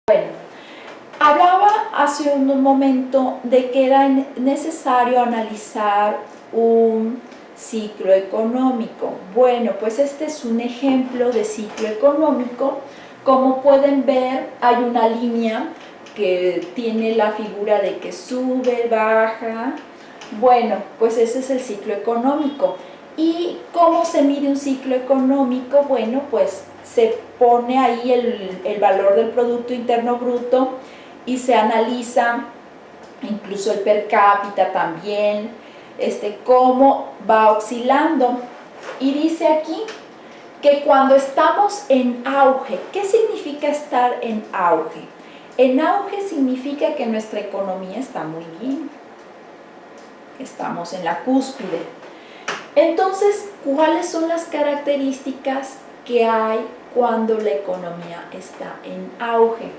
Bueno, hablaba hace un momento de que era necesario analizar un ciclo económico. Bueno, pues este es un ejemplo de ciclo económico. Como pueden ver, hay una línea que tiene la figura de que sube, baja. Bueno, pues ese es el ciclo económico. ¿Y cómo se mide un ciclo económico? Bueno, pues se pone ahí el valor del Producto Interno Bruto y se analiza incluso el per cápita también, cómo va oscilando. Y dice aquí que cuando estamos en auge, ¿qué significa estar en auge? En auge significa que nuestra economía está muy bien, estamos en la cúspide. Entonces, ¿cuáles son las características que hay cuando la economía está en auge?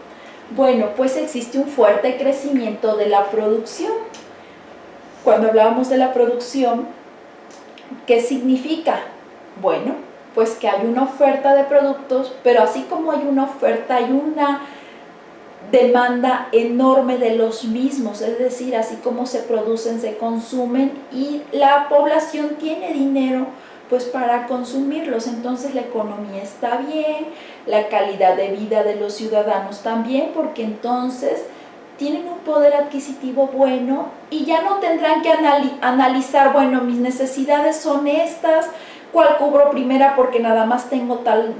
Bueno, pues existe un fuerte crecimiento de la producción. Cuando hablábamos de la producción, ¿qué significa? Bueno, pues que hay una oferta de productos, pero así como hay una oferta, hay una demanda enorme de los mismos, es decir, así como se producen, se consumen y la población tiene dinero pues para consumirlos. Entonces la economía está bien, la calidad de vida de los ciudadanos también, porque entonces tienen un poder adquisitivo bueno y ya no tendrán que analizar, bueno, mis necesidades son estas, ¿cuál cubro primera porque nada más tengo tal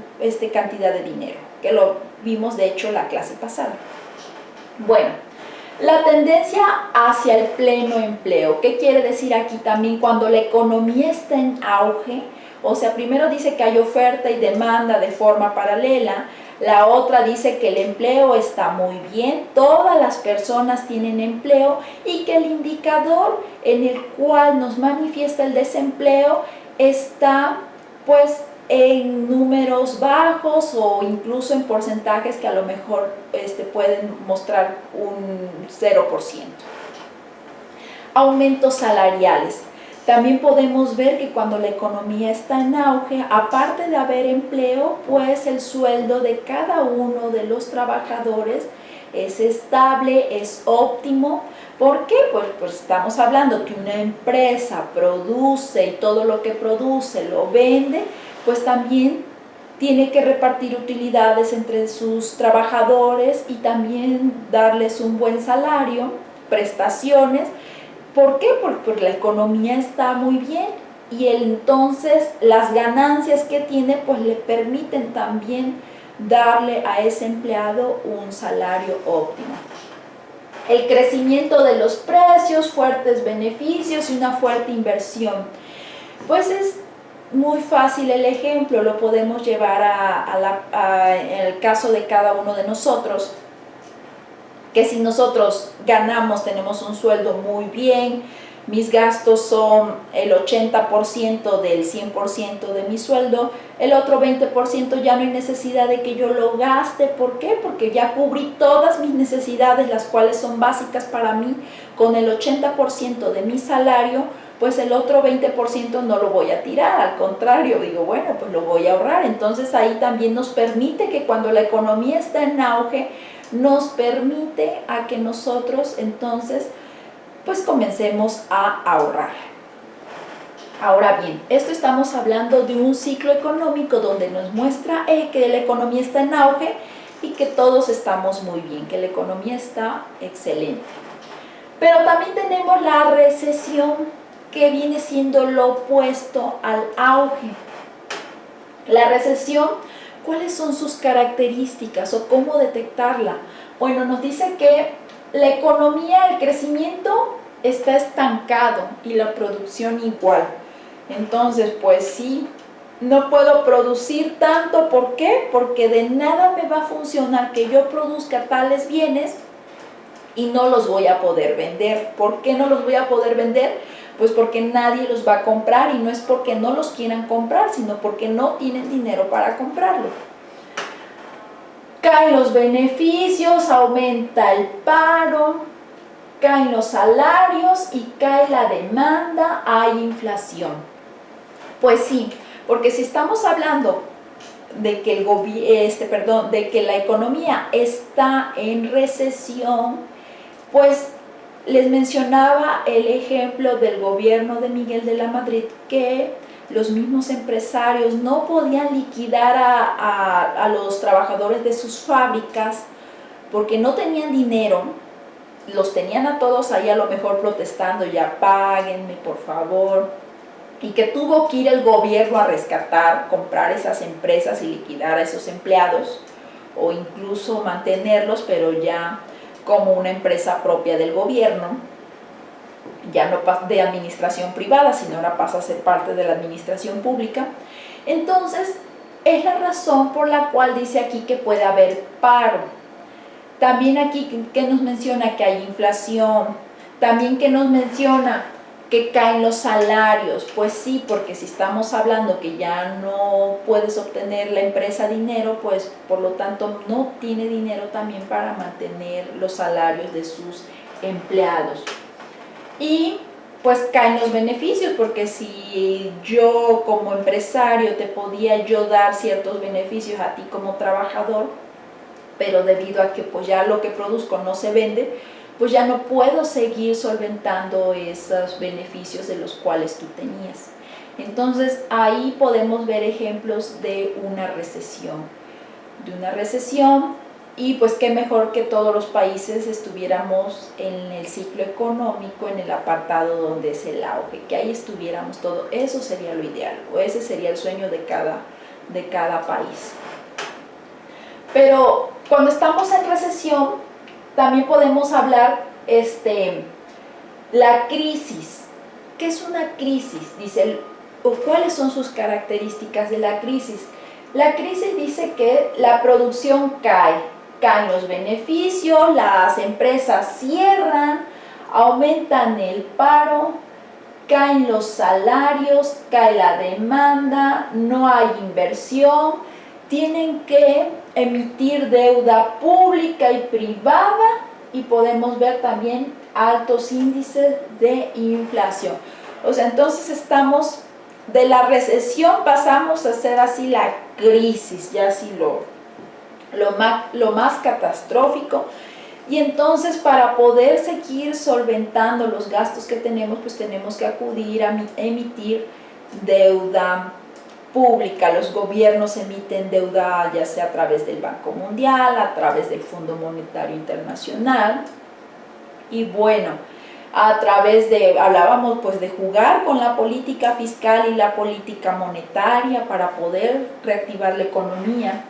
cantidad de dinero? Que lo vimos de hecho la clase pasada. Bueno, la tendencia hacia el pleno empleo. ¿Qué quiere decir aquí también? Cuando la economía está en auge, o sea, primero dice que hay oferta y demanda de forma paralela, la otra dice que el empleo está muy bien, todas las personas tienen empleo y que el indicador en el cual nos manifiesta el desempleo está pues en números bajos o incluso en porcentajes que a lo mejor pueden mostrar un 0%. Aumentos salariales. También podemos ver que cuando la economía está en auge, aparte de haber empleo, pues el sueldo de cada uno de los trabajadores es estable, es óptimo. ¿Por qué? Pues estamos hablando que una empresa produce y todo lo que produce lo vende, pues también tiene que repartir utilidades entre sus trabajadores y también darles un buen salario, prestaciones. ¿Por qué? Porque la economía está muy bien y entonces las ganancias que tiene pues le permiten también darle a ese empleado un salario óptimo. El crecimiento de los precios, fuertes beneficios y una fuerte inversión. Pues es muy fácil el ejemplo, lo podemos llevar en el caso de cada uno de nosotros, que si nosotros ganamos, tenemos un sueldo muy bien, mis gastos son el 80% del 100% de mi sueldo, el otro 20% ya no hay necesidad de que yo lo gaste. ¿Por qué? Porque ya cubrí todas mis necesidades, las cuales son básicas para mí, con el 80% de mi salario, pues el otro 20% no lo voy a tirar, al contrario, digo, bueno, pues lo voy a ahorrar. Entonces ahí también nos permite que cuando la economía está en auge, nos permite a que nosotros entonces pues comencemos a ahorrar. Ahora bien, esto estamos hablando de un ciclo económico donde nos muestra que la economía está en auge y que todos estamos muy bien, que la economía está excelente. Pero también tenemos la recesión, que viene siendo lo opuesto al auge. La recesión, ¿cuáles son sus características o cómo detectarla? Bueno, nos dice que la economía, el crecimiento está estancado y la producción igual. Entonces, pues sí, no puedo producir tanto. ¿Por qué? Porque de nada me va a funcionar que yo produzca tales bienes y no los voy a poder vender. ¿Por qué no los voy a poder vender? Pues porque nadie los va a comprar, y no es porque no los quieran comprar, sino porque no tienen dinero para comprarlo. Caen los beneficios, aumenta el paro, caen los salarios y cae la demanda, hay inflación. Pues sí, porque si estamos hablando de que la economía está en recesión, pues les mencionaba el ejemplo del gobierno de Miguel de la Madrid, que los mismos empresarios no podían liquidar a los trabajadores de sus fábricas porque no tenían dinero. Los tenían a todos ahí a lo mejor protestando, ya páguenme por favor, y que tuvo que ir el gobierno a rescatar, comprar esas empresas y liquidar a esos empleados, o incluso mantenerlos, pero ya como una empresa propia del gobierno, ya no de administración privada, sino ahora pasa a ser parte de la administración pública. Entonces, es la razón por la cual dice aquí que puede haber paro. También aquí que nos menciona que hay inflación, también que nos menciona que caen los salarios. Pues sí, porque si estamos hablando que ya no puedes obtener la empresa dinero, pues por lo tanto no tiene dinero también para mantener los salarios de sus empleados. Y pues caen los beneficios, porque si yo como empresario te podía yo dar ciertos beneficios a ti como trabajador, pero debido a que pues ya lo que produzco no se vende, pues ya no puedo seguir solventando esos beneficios de los cuales tú tenías. Entonces ahí podemos ver ejemplos de una recesión. Y pues qué mejor que todos los países estuviéramos en el ciclo económico, en el apartado donde es el auge, que ahí estuviéramos todo. Eso sería lo ideal, o ese sería el sueño de cada país. Pero cuando estamos en recesión, también podemos hablar la crisis. ¿Qué es una crisis? Dice, ¿cuáles son sus características de la crisis? La crisis dice que la producción caen los beneficios, las empresas cierran, aumentan el paro, caen los salarios, cae la demanda, no hay inversión, tienen que emitir deuda pública y privada, y podemos ver también altos índices de inflación. O sea, entonces estamos de la recesión, pasamos a ser así la crisis, ya así lo más catastrófico. Y entonces para poder seguir solventando los gastos que tenemos, pues tenemos que acudir a emitir deuda pública. Los gobiernos emiten deuda ya sea a través del Banco Mundial, a través del Fondo Monetario Internacional, y bueno, a través hablábamos pues de jugar con la política fiscal y la política monetaria para poder reactivar la economía.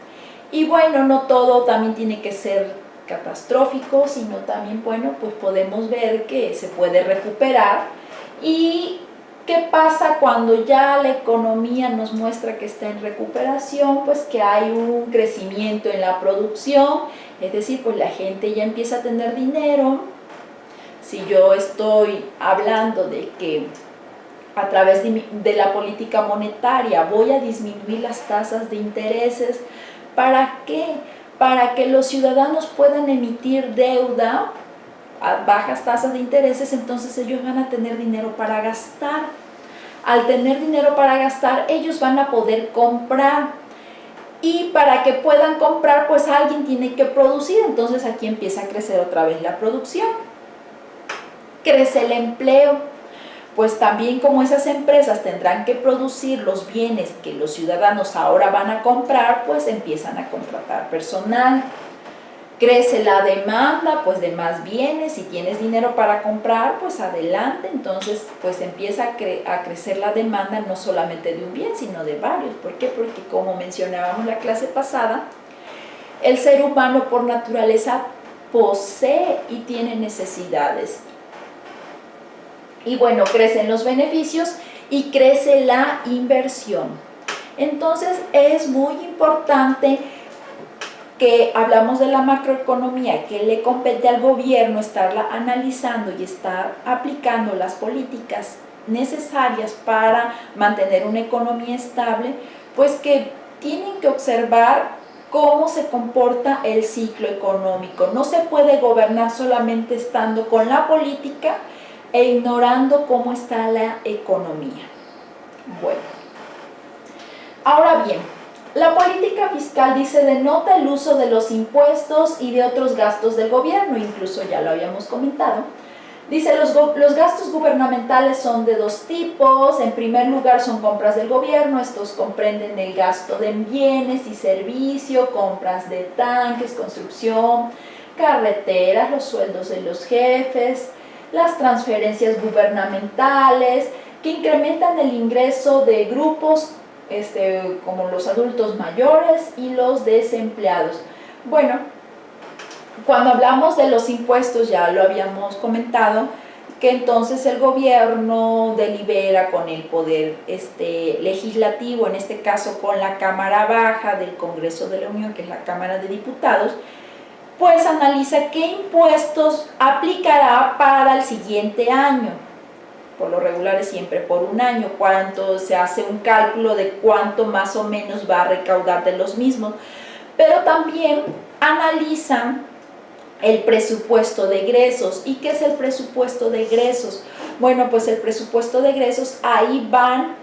Y bueno, no todo también tiene que ser catastrófico, sino también, bueno, pues podemos ver que se puede recuperar. ¿Y qué pasa cuando ya la economía nos muestra que está en recuperación? Pues que hay un crecimiento en la producción, es decir, pues la gente ya empieza a tener dinero. Si yo estoy hablando de que a través de la política monetaria voy a disminuir las tasas de intereses, ¿para qué? Para que los ciudadanos puedan emitir deuda a bajas tasas de intereses, entonces ellos van a tener dinero para gastar. Al tener dinero para gastar, ellos van a poder comprar. Y para que puedan comprar, pues alguien tiene que producir, entonces aquí empieza a crecer otra vez la producción. Crece el empleo, pues también como esas empresas tendrán que producir los bienes que los ciudadanos ahora van a comprar, pues empiezan a contratar personal. Crece la demanda, pues de más bienes. Si tienes dinero para comprar, pues adelante. Entonces pues empieza a crecer la demanda, no solamente de un bien, sino de varios. ¿Por qué? Porque como mencionábamos la clase pasada, el ser humano por naturaleza posee y tiene necesidades. Y bueno, crecen los beneficios y crece la inversión. Entonces es muy importante que hablamos de la macroeconomía, que le compete al gobierno estarla analizando y estar aplicando las políticas necesarias para mantener una economía estable, pues que tienen que observar cómo se comporta el ciclo económico. No se puede gobernar solamente estando con la política e ignorando cómo está la economía. Bueno, ahora bien, La política fiscal, dice, denota el uso de los impuestos y de otros gastos del gobierno, incluso ya lo habíamos comentado. Dice, los gastos gubernamentales son de dos tipos. En primer lugar son compras del gobierno. Estos comprenden el gasto de bienes y servicios, compras de tanques, construcción, carreteras, los sueldos de los jefes, las transferencias gubernamentales que incrementan el ingreso de grupos como los adultos mayores y los desempleados. Bueno, cuando hablamos de los impuestos, ya lo habíamos comentado, que entonces el gobierno delibera con el poder legislativo, en este caso con la Cámara Baja del Congreso de la Unión, que es la Cámara de Diputados, pues analiza qué impuestos aplicará para el siguiente año. Por lo regular es siempre por un año, cuánto se hace un cálculo de cuánto más o menos va a recaudar de los mismos, pero también analizan el presupuesto de egresos. ¿Y qué es el presupuesto de egresos? Bueno, pues el presupuesto de egresos, ahí van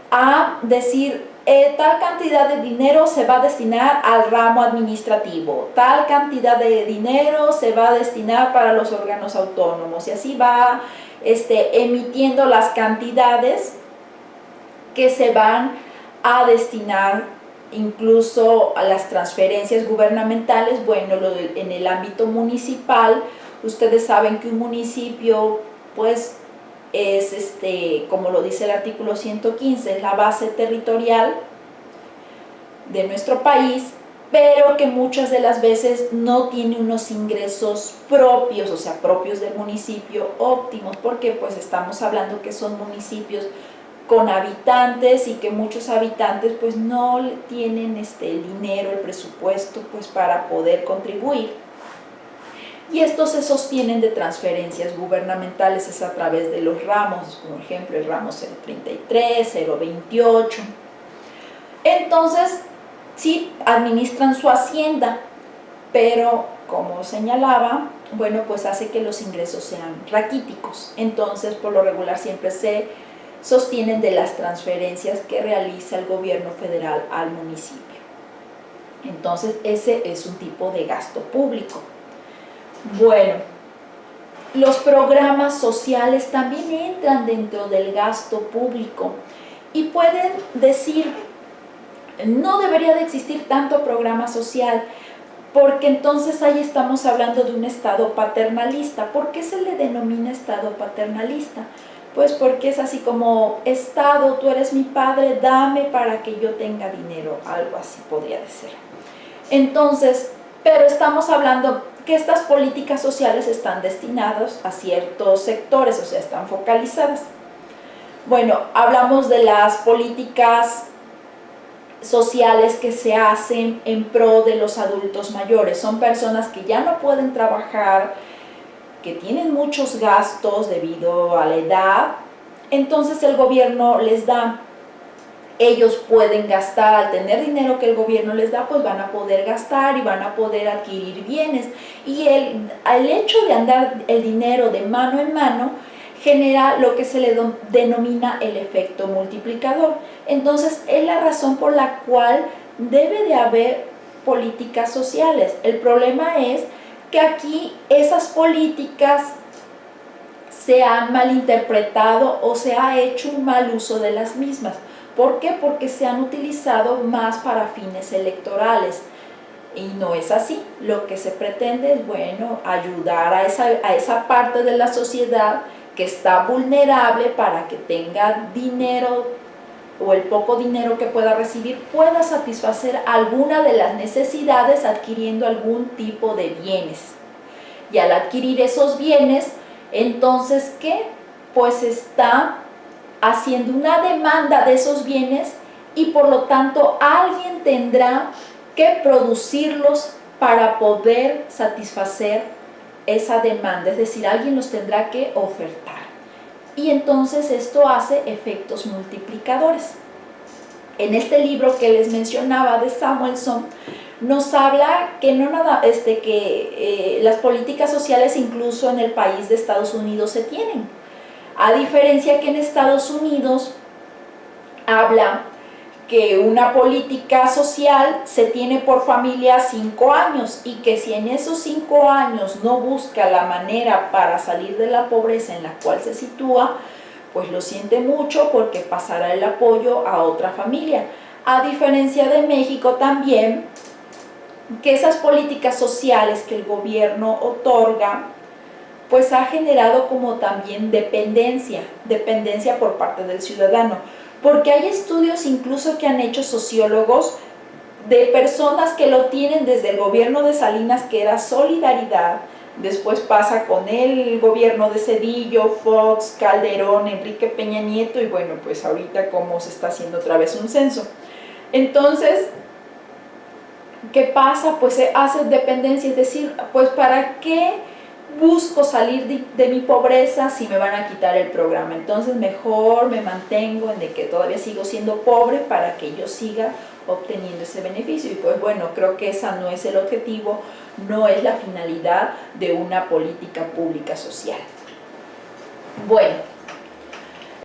a decir tal cantidad de dinero se va a destinar al ramo administrativo, tal cantidad de dinero se va a destinar para los órganos autónomos, y así va emitiendo las cantidades que se van a destinar, incluso a las transferencias gubernamentales. Bueno, en el ámbito municipal, ustedes saben que un municipio pues es, como lo dice el artículo 115, es la base territorial de nuestro país, pero que muchas de las veces no tiene unos ingresos propios, o sea, propios del municipio óptimos, porque pues estamos hablando que son municipios con habitantes y que muchos habitantes pues no tienen el dinero, el presupuesto pues para poder contribuir. Y estos se sostienen de transferencias gubernamentales, es a través de los ramos, por ejemplo el ramo 033, 028. Entonces, sí administran su hacienda, pero como señalaba, bueno, pues hace que los ingresos sean raquíticos. Entonces, por lo regular siempre se sostienen de las transferencias que realiza el gobierno federal al municipio. Entonces, ese es un tipo de gasto público. Bueno, los programas sociales también entran dentro del gasto público y pueden decir, no debería de existir tanto programa social, porque entonces ahí estamos hablando de un Estado paternalista. ¿Por qué se le denomina Estado paternalista? Pues porque es así como, Estado, tú eres mi padre, dame para que yo tenga dinero, algo así podría ser. Entonces, pero estamos hablando que estas políticas sociales están destinadas a ciertos sectores, o sea, están focalizadas. Bueno, hablamos de las políticas sociales que se hacen en pro de los adultos mayores. Son personas que ya no pueden trabajar, que tienen muchos gastos debido a la edad, entonces el gobierno les da. Ellos pueden gastar, al tener dinero que el gobierno les da, pues van a poder gastar y van a poder adquirir bienes. Y el hecho de andar el dinero de mano en mano genera lo que se le denomina el efecto multiplicador. Entonces, es la razón por la cual debe de haber políticas sociales. El problema es que aquí esas políticas se han malinterpretado o se ha hecho un mal uso de las mismas. ¿Por qué? Porque se han utilizado más para fines electorales. Y no es así. Lo que se pretende es, bueno, ayudar a esa parte de la sociedad que está vulnerable para que tenga dinero, o el poco dinero que pueda recibir pueda satisfacer alguna de las necesidades adquiriendo algún tipo de bienes. Y al adquirir esos bienes, entonces, ¿qué? Pues está haciendo una demanda de esos bienes y por lo tanto alguien tendrá que producirlos para poder satisfacer esa demanda, es decir, alguien los tendrá que ofertar. Y entonces esto hace efectos multiplicadores. En este libro que les mencionaba de Samuelson, nos habla que no nada, las políticas sociales incluso en el país de Estados Unidos se tienen. A diferencia que en Estados Unidos habla que una política social se tiene por familia 5 años y que si en esos 5 años no busca la manera para salir de la pobreza en la cual se sitúa, pues lo siente mucho porque pasará el apoyo a otra familia. A diferencia de México también, que esas políticas sociales que el gobierno otorga, pues ha generado como también dependencia por parte del ciudadano, porque hay estudios incluso que han hecho sociólogos de personas que lo tienen desde el gobierno de Salinas, que era solidaridad, después pasa con el gobierno de Zedillo, Fox, Calderón, Enrique Peña Nieto, y bueno, pues ahorita como se está haciendo otra vez un censo. Entonces, ¿qué pasa? Pues se hace dependencia, es decir, pues ¿para qué busco salir de mi pobreza si me van a quitar el programa? Entonces mejor me mantengo en de que todavía sigo siendo pobre para que yo siga obteniendo ese beneficio. Y pues bueno, creo que ese no es el objetivo, no es la finalidad de una política pública social. Bueno,